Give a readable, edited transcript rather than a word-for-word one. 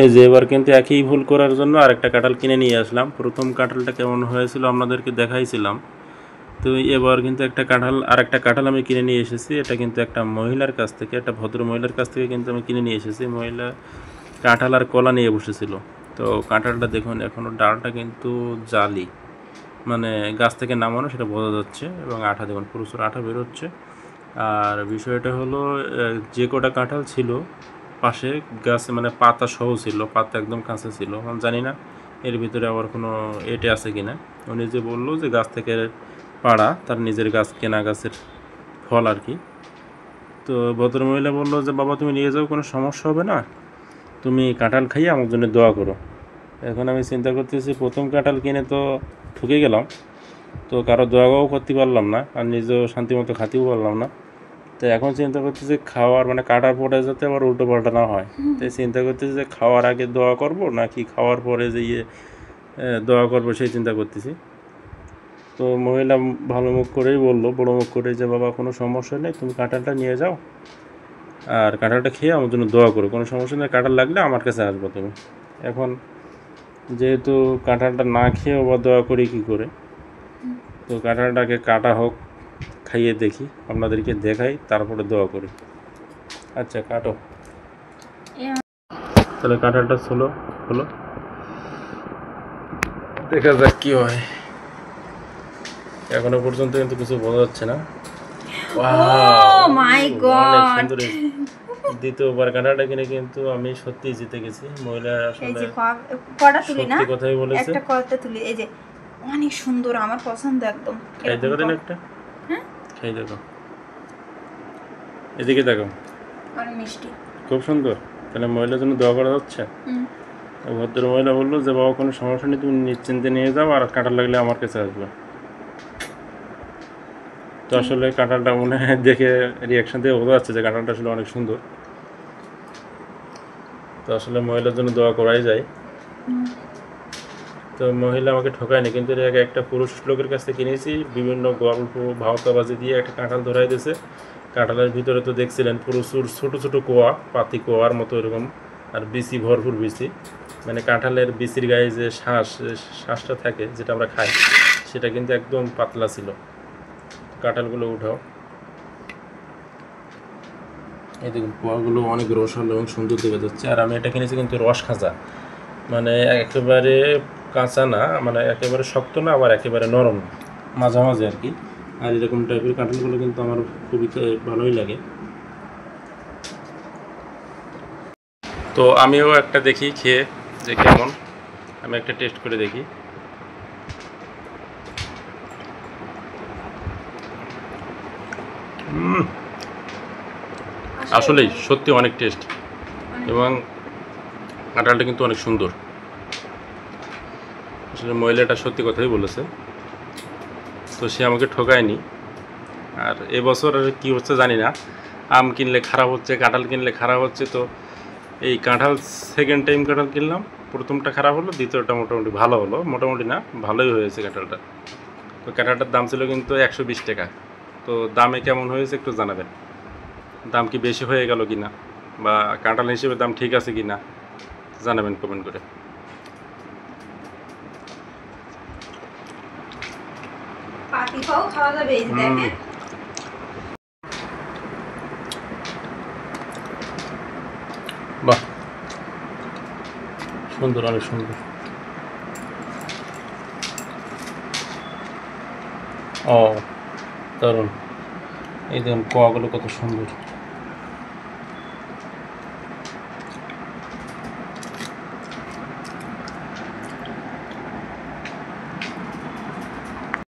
এই যে এবার কিন্তু একই ভুল করার জন্য আরেকটা কাঁঠাল কিনে নিয়ে আসলাম। প্রথম কাঁঠালটা কেমন হয়েছিল আপনাদেরকে দেখাইছিলাম। তো এবার কিন্তু আরেকটা কাঁঠাল আমি কিনে নিয়ে এসেছি। এটা কিন্তু একটা মহিলার কাছ থেকে, একটা ভদ্র মহিলার কাছ থেকে কিন্তু আমি কিনে নিয়ে এসেছি। মহিলা কাঁঠাল আর কলা নিয়ে বসেছিল। তো কাঁঠালটা দেখুন এখনও ডালটা কিন্তু জালি, মানে গাছ থেকে নামানো সেটা বোঝা যাচ্ছে, এবং আঠা দেখুন প্রচুর আঠা বেরোচ্ছে। আর বিষয়টা হলো যে কটা কাঁঠাল ছিল পাশে গাছে, মানে পাতা সহ ছিল, পাতা একদম কাঁচা ছিল। আমি জানি না এর ভিতরে আবার কোনো এটে আছে কিনা। উনি যে বললো যে গাছ থেকে পাড়া, তার নিজের গাছ, কেনা গাছের ফল আর কি। তো ভদ্রমহিলা বললো যে বাবা তুমি নিয়ে যাও, কোনো সমস্যা হবে না, তুমি কাঁঠাল খাইয়ে আমার জন্য দোয়া করো। এখন আমি চিন্তা করতেছি, প্রথম কাঁঠাল কিনে তো ঠকে গেলাম, তো কারো দোয়াও করতে পারলাম না, আর নিজেও শান্তিমতো খাতেও পারলাম না। তো এখন চিন্তা করতেছি খাওয়ার, মানে কাটার পরে যাতে আবার উল্টো পাল্টা না হয়। তাই চিন্তা করতেছি যে খাওয়ার আগে দোয়া করব নাকি খাওয়ার পরে যে দোয়া করবো সেই চিন্তা করতেছি। তো মহিলা ভালো মুখ করেই বললো, বড়ো মুখ করে, যে বাবা কোনো সমস্যা নেই, তুমি কাঁঠালটা নিয়ে যাও আর কাঁঠালটা খেয়ে আমার জন্য দোয়া করো, কোনো সমস্যা নেই, কাঁঠাল লাগলে আমার কাছে আসবো তুমি। এখন যেহেতু কাঁঠালটা না খেয়েও বা দোয়া করি কী করে, তো কাঁঠালটাকে কাটা হোক, খাইয়ে দেখি, আপনাদেরকে দেখাই, তারপরে দোয়া করি। আচ্ছা কাটো, তাহলে কাঁঠালটা হলো দেখা যাক কি হয়। এখনো পর্যন্ত কিন্তু কিছু বোঝা যাচ্ছে না। দ্বিতীয়বার কাঁঠালটা কিনে কিন্তু আমি সত্যি জিতে গেছি। মহিলা আসলে সত্যি কথাই বলেছে। এই যে অনেক সুন্দর, আমার পছন্দ একদম। খাই দেখো দিন একটা, খাই দেখো, এদিকে দেখো, অনেক মিষ্টি, খুব সুন্দর। তাহলে মহিলার জন্য দোয়া করা হচ্ছে। ভদ্র মহিলা বললো যে বাবা কোনো সমস্যা নেই, তুমি নিশ্চিন্তে নিয়ে যাও, আর কাঁঠাল লাগলে আমার কাছে আসবে। তো আসলে কাঁঠালটা মনে হয় দেখে রিয়াকশন দিয়ে বোঝা যাচ্ছে যে কাঁঠালটা আসলে অনেক সুন্দর। তো আসলে মহিলার জন্য দোয়া করাই যায়। তো মহিলা আমাকে ঠকায়নি, কিন্তু এর আগে একটা পুরুষ লোকের কাছ থেকে কিনেছি, বিভিন্ন গল্প ভাওতাবাজি দিয়ে একটা কাঁঠাল ধরাই দিয়েছে। কাঁঠালের ভিতরে তো দেখছিলেন প্রচুর ছোটো ছোটো কোয়া, পাতি কোয়ার মতো এরকম, আর বিচি, ভরপুর বিচি। মানে কাঁঠালের বিচির গায়ে যে শ্বাসটা থাকে যেটা আমরা খাই, সেটা কিন্তু একদম পাতলা ছিল। কাঁঠালগুলো উঠাও, এই দেখুন কোয়াগুলো অনেক রসালো এবং সুন্দর দেখা যাচ্ছে। আর আমি এটা কিনেছি কিন্তু রস খাঁচা, মানে একেবারে কাঁচা না, মানে একেবারে শক্ত না, আবার একেবারে নরম না, মাঝামাঝি আর কি। আর এরকম টাইপের কাঁঠালগুলো কিন্তু আমার খুবই ভালোই লাগে। তো আমিও একটা দেখি খেয়ে যে কেমন, আমি একটা টেস্ট করে দেখি। আসলেই সত্যি অনেক টেস্ট, এবং কাঁঠালটা কিন্তু অনেক সুন্দর। আসলে মহিলাটা সত্যি কথাই বলেছে, তো সে আমাকে ঠকায়নি। আর এবছর কী হচ্ছে জানি না, আম কিনলে খারাপ হচ্ছে, কাঁঠাল কিনলে খারাপ হচ্ছে। তো এই কাঁঠাল সেকেন্ড টাইম কাঁঠাল কিনলাম, প্রথমটা খারাপ হলো, দ্বিতীয়টা মোটামুটি ভালো হলো, মোটামুটি না ভালোই হয়েছে কাঁঠালটা। তো কাঁঠালটার দাম ছিল কিন্তু 120 টাকা। তো দামে কেমন হয়েছে একটু জানাবেন, দাম কি বেশি হয়ে গেল কি না, বা কাঁঠাল হিসেবে দাম ঠিক আছে কি না জানাবেন কমেন্ট করে। বাহ, সুন্দর, অনেক সুন্দর। ও দারুণ, এই দেখুন কোয়াগুলো কত সুন্দর।